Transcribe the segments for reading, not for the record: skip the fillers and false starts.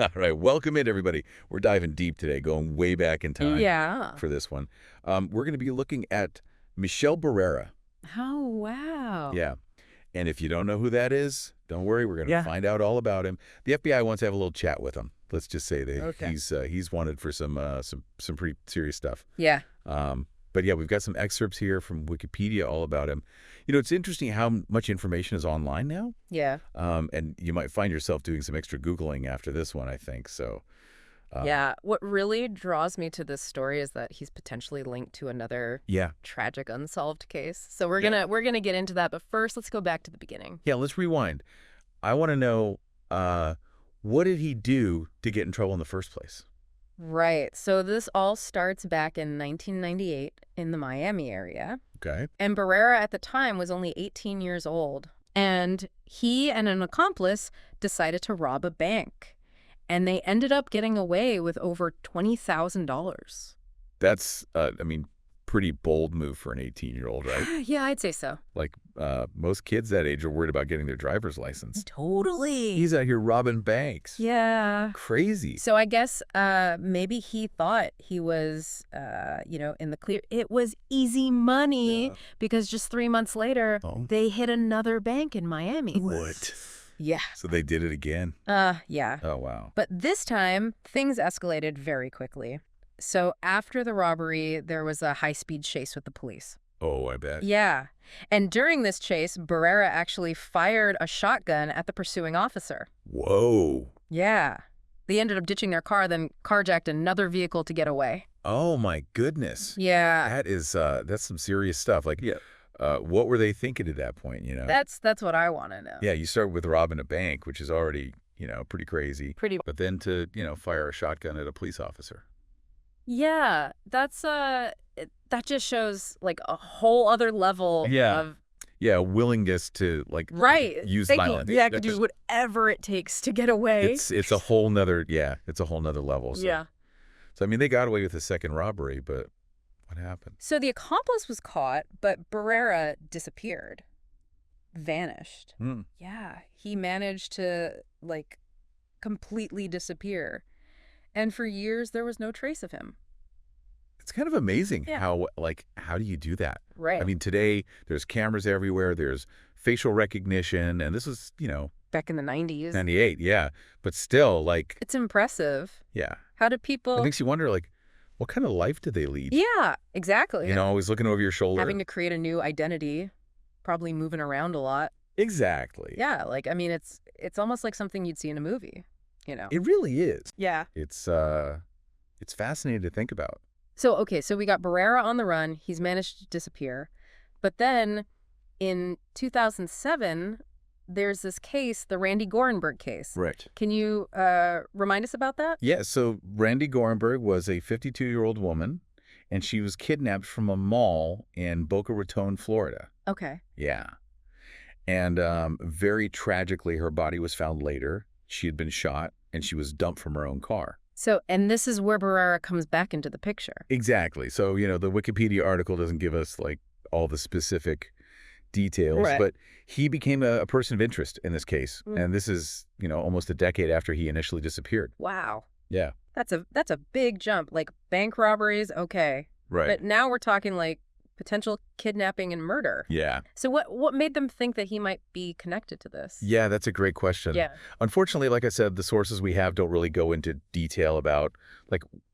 All right, welcome in, everybody. We're diving deep today, going way back in time Yeah. for this one. We're going to be looking at Michel Barrera. Oh, wow. Yeah, and if you don't know who that is, don't worry. We're going to Yeah. find out all about him. The FBI wants to have a little chat with him. Let's just say that Okay. he's wanted for some pretty serious stuff. Yeah. But yeah, we've got some excerpts here from Wikipedia all about him. You know, it's interesting how much information is online now. Yeah. And you might find yourself doing some extra Googling after this one, I think. So, Yeah. What really draws me to this story is that he's potentially linked to another yeah. tragic unsolved case. So Yeah. we're gonna get into that, but first let's go back to the beginning. Yeah, let's rewind. I want to know, what did he do to get in trouble in the first place? Right. So this all starts back in 1998 in the Miami area. Okay. And Barrera at the time was only 18 years old. And he and an accomplice decided to rob a bank. And they ended up getting away with over $20,000. That's, pretty bold move for an 18-year-old, right? Yeah, I'd say so. Like, most kids that age are worried about getting their driver's license. Totally. He's out here robbing banks. Yeah. Crazy. So I guess maybe he thought he was, in the clear. It was easy money because just 3 months later, they hit another bank in Miami. What? Yeah. So they did it again? Yeah. Oh, wow. But this time, things escalated very quickly. So after the robbery, there was a high-speed chase with the police. Oh, I bet. Yeah. And during this chase, Barrera actually fired a shotgun at the pursuing officer. Whoa. Yeah. They ended up ditching their car, then carjacked another vehicle to get away. Oh, my goodness. Yeah. That's some serious stuff. Like, what were they thinking at that point, you know? That's what I want to know. Yeah, you start with robbing a bank, which is already, pretty crazy. But then to, fire a shotgun at a police officer. Yeah, that just shows like a whole other level of Yeah, willingness to use violence. Yeah, could do whatever it takes to get away. It's a whole nother level. So. Yeah. So they got away with the second robbery, but what happened? So the accomplice was caught, but Barrera disappeared. Vanished. Yeah, he managed to completely disappear. And for years, there was no trace of him. It's kind of amazing how do you do that? Right. I mean, today, there's cameras everywhere. There's facial recognition. And this was, back in the 90s. 98, yeah. But still, it's impressive. Yeah. How do people... It makes you wonder, what kind of life did they lead? Yeah, exactly. Always looking over your shoulder. Having to create a new identity, probably moving around a lot. Exactly. Yeah, it's almost like something you'd see in a movie. It really is. Yeah. It's fascinating to think about. So we got Barrera on the run. He's managed to disappear. But then in 2007, there's this case, the Randy Gorenberg case. Right. Can you remind us about that? Yeah, so Randy Gorenberg was a 52-year-old woman, and she was kidnapped from a mall in Boca Raton, Florida. Okay. Yeah. And very tragically, her body was found later. She had been shot, and she was dumped from her own car. So, and this is where Barrera comes back into the picture. Exactly. So, the Wikipedia article doesn't give us, all the specific details, right. But he became a person of interest in this case. And this is, almost a decade after he initially disappeared. Wow. Yeah. That's a big jump. Bank robberies, okay. Right. But now we're talking, potential kidnapping and murder. Yeah. So what made them think that he might be connected to this? Yeah, that's a great question. Yeah. Unfortunately, like I said, the sources we have don't really go into detail about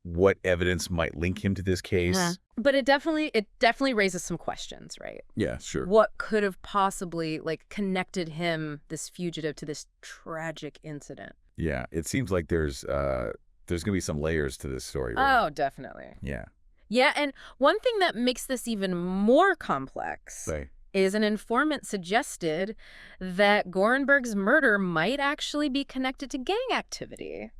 what evidence might link him to this case. Yeah. But it definitely raises some questions, right? Yeah, sure. What could have possibly connected him, this fugitive, to this tragic incident? Yeah, it seems like there's going to be some layers to this story. Right? Oh, definitely. Yeah. Yeah, and one thing that makes this even more complex is an informant suggested that Gorenberg's murder might actually be connected to gang activity.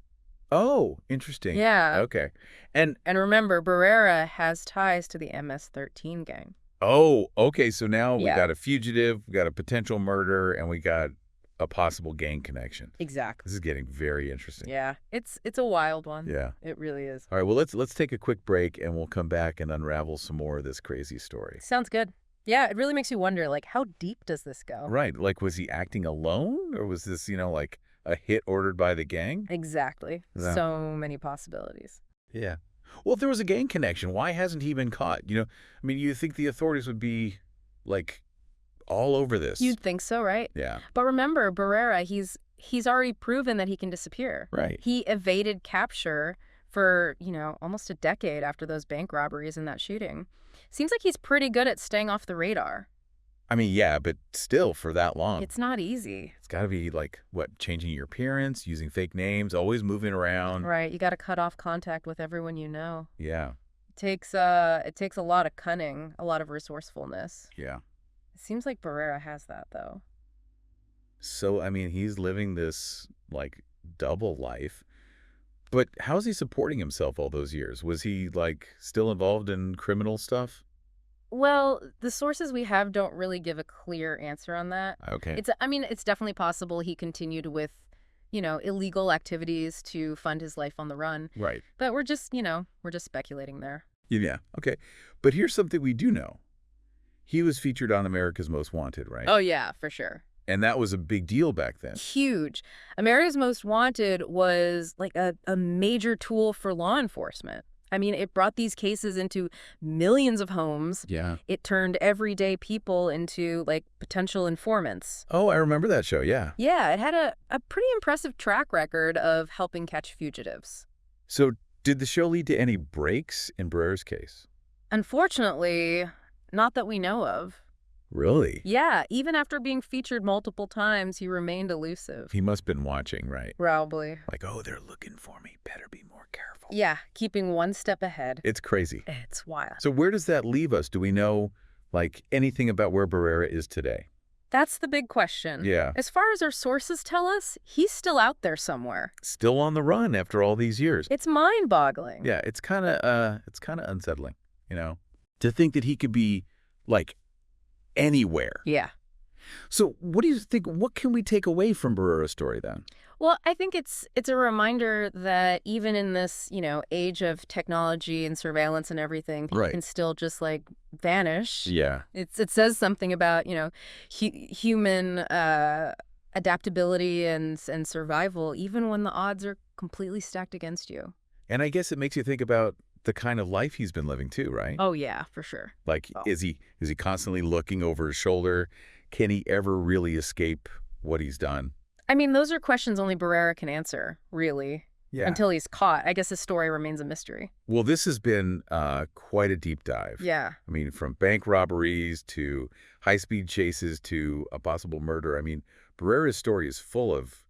Oh, interesting. Yeah. Okay. And remember, Barrera has ties to the MS-13 gang. Oh, okay. So now we got a fugitive, we got a potential murder, and we got a possible gang connection. Exactly. This is getting very interesting. Yeah, it's a wild one. Yeah. It really is. All right, well, let's take a quick break, and we'll come back and unravel some more of this crazy story. Sounds good. Yeah, it really makes you wonder, how deep does this go? Right. Was he acting alone, or was this, a hit ordered by the gang? Exactly. Yeah. So many possibilities. Yeah. Well, if there was a gang connection, why hasn't he been caught? I mean, you think the authorities would be, like, all over this. You'd think so, right? Yeah. But remember, Barrera, he's already proven that he can disappear. Right. He evaded capture for, almost a decade after those bank robberies and that shooting. Seems like he's pretty good at staying off the radar. I mean, yeah, but still for that long. It's not easy. It's got to be like, what, changing your appearance, using fake names, always moving around. Right. You got to cut off contact with everyone you know. Yeah. It takes a lot of cunning, a lot of resourcefulness. Yeah. It seems like Barrera has that, though. So, I mean, he's living this, like, double life. But how's he supporting himself all those years? Was he, like, still involved in criminal stuff? Well, the sources we have don't really give a clear answer on that. Okay. It's definitely possible he continued with, illegal activities to fund his life on the run. Right. But we're just speculating there. Yeah. Okay. But here's something we do know. He was featured on America's Most Wanted, right? Oh, yeah, for sure. And that was a big deal back then. Huge. America's Most Wanted was like a major tool for law enforcement. I mean, it brought these cases into millions of homes. Yeah. It turned everyday people into, like, potential informants. Oh, I remember that show, yeah. Yeah, it had a pretty impressive track record of helping catch fugitives. So did the show lead to any breaks in Barrera's case? Unfortunately, not that we know of. Really? Yeah, even after being featured multiple times, he remained elusive. He must have been watching, right? Probably. Like, oh, they're looking for me. Better be more careful. Yeah, keeping one step ahead. It's crazy. It's wild. So where does that leave us? Do we know, like, anything about where Barrera is today? That's the big question. Yeah. As far as our sources tell us, he's still out there somewhere. Still on the run after all these years. It's mind-boggling. Yeah, it's kind of unsettling, to think that he could be, like, anywhere. Yeah. So what do you think? What can we take away from Barrera's story then? Well, I think it's a reminder that even in this, age of technology and surveillance and everything, people Right. can still just, like, vanish. Yeah. It says something about, human adaptability and survival, even when the odds are completely stacked against you. And I guess it makes you think about the kind of life he's been living too, right? Oh, yeah, for sure. Like, is he constantly looking over his shoulder? Can he ever really escape what he's done? I mean, those are questions only Barrera can answer, really. Yeah. Until he's caught. I guess his story remains a mystery. Well, this has been quite a deep dive. Yeah. I mean, from bank robberies to high-speed chases to a possible murder. I mean, Barrera's story is full of,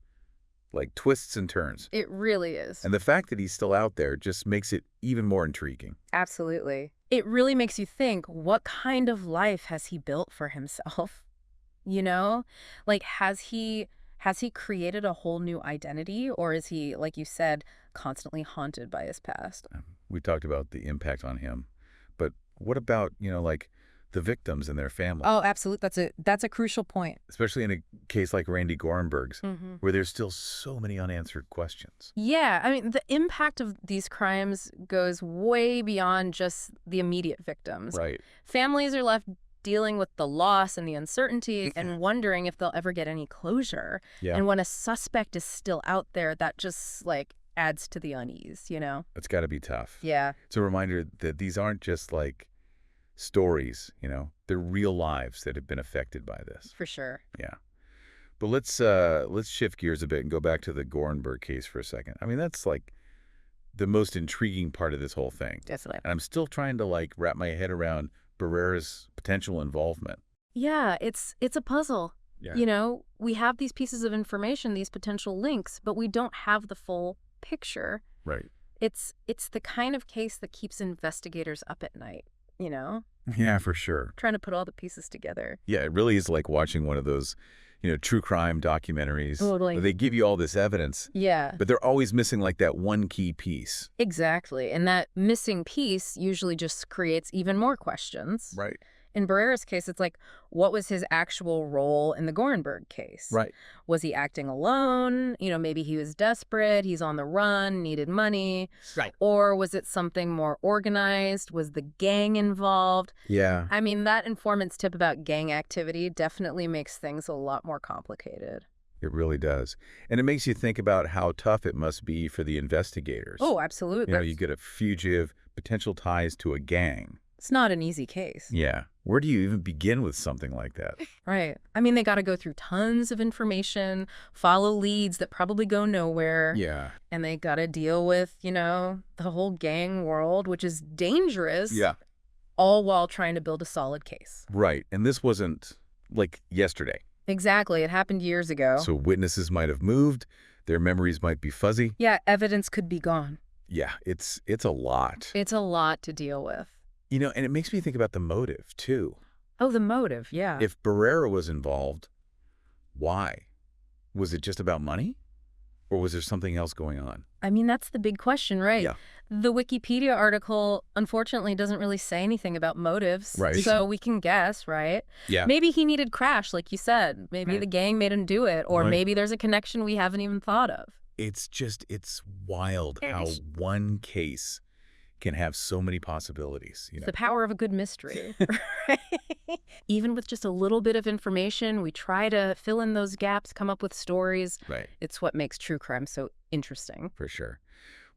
like, twists and turns. It really is. And the fact that he's still out there just makes it even more intriguing. Absolutely. It really makes you think, what kind of life has he built for himself? Like, has he created a whole new identity, or is he, like you said, constantly haunted by his past? We talked about the impact on him. But what about, like, the victims and their families? Oh, absolutely. That's a crucial point. Especially in a case like Randy Gorenberg's, Mm-hmm. where there's still so many unanswered questions. Yeah, I mean, the impact of these crimes goes way beyond just the immediate victims. Right. Families are left dealing with the loss and the uncertainty and wondering if they'll ever get any closure. Yeah. And when a suspect is still out there, that just, like, adds to the unease, It's got to be tough. Yeah. It's a reminder that these aren't just, like, stories, they're real lives that have been affected by this. For sure. Yeah. But let's shift gears a bit and go back to the Gorenberg case for a second. I mean, that's, like, the most intriguing part of this whole thing. Definitely. And I'm still trying to, like, wrap my head around Barrera's potential involvement. Yeah, it's a puzzle. Yeah. We have these pieces of information, these potential links, but we don't have the full picture. Right. It's the kind of case that keeps investigators up at night, Yeah, for sure. trying to put all the pieces together. Yeah, it really is like watching one of those, true crime documentaries. Totally. Where they give you all this evidence, Yeah, but they're always missing, like, that one key piece. exactly. And that missing piece usually just creates even more questions. Right. In Barrera's case, it's like, what was his actual role in the Gorenberg case? Right. Was he acting alone? Maybe he was desperate, he's on the run, needed money. Right. Or was it something more organized? Was the gang involved? Yeah. I mean, that informant's tip about gang activity definitely makes things a lot more complicated. It really does. And it makes you think about how tough it must be for the investigators. Oh, absolutely. You get a fugitive, potential ties to a gang. It's not an easy case. Yeah. Where do you even begin with something like that? Right. I mean, they got to go through tons of information, follow leads that probably go nowhere. Yeah. And they got to deal with, the whole gang world, which is dangerous. Yeah. All while trying to build a solid case. Right. And this wasn't like yesterday. Exactly. It happened years ago. So witnesses might have moved. Their memories might be fuzzy. Yeah, evidence could be gone. Yeah, it's a lot. It's a lot to deal with. And it makes me think about the motive, too. Oh, the motive, yeah. If Barrera was involved, why? Was it just about money? Or was there something else going on? I mean, that's the big question, right? Yeah. The Wikipedia article, unfortunately, doesn't really say anything about motives. Right. So we can guess, right? Yeah. Maybe he needed Crash, like you said. Maybe the gang made him do it. Or maybe there's a connection we haven't even thought of. It's wild how one case can have so many possibilities. The power of a good mystery. Right? Even with just a little bit of information, we try to fill in those gaps, come up with stories. Right. It's what makes true crime so interesting. For sure.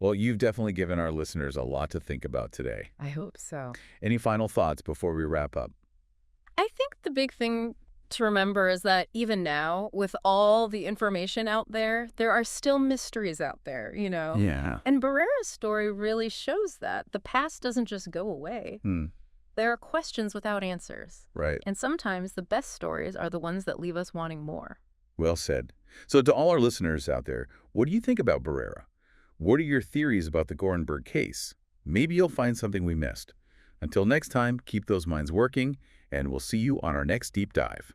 Well, you've definitely given our listeners a lot to think about today. I hope so. Any final thoughts before we wrap up? I think the big thing to remember is that even now, with all the information out there are still mysteries out there, Yeah. And Barrera's story really shows that. The past doesn't just go away. There are questions without answers. Right. And sometimes the best stories are the ones that leave us wanting more. Well said. So to all our listeners out there, what do you think about Barrera? What are your theories about the Gorenberg case? Maybe you'll find something we missed. Until next time, keep those minds working, and we'll see you on our next deep dive.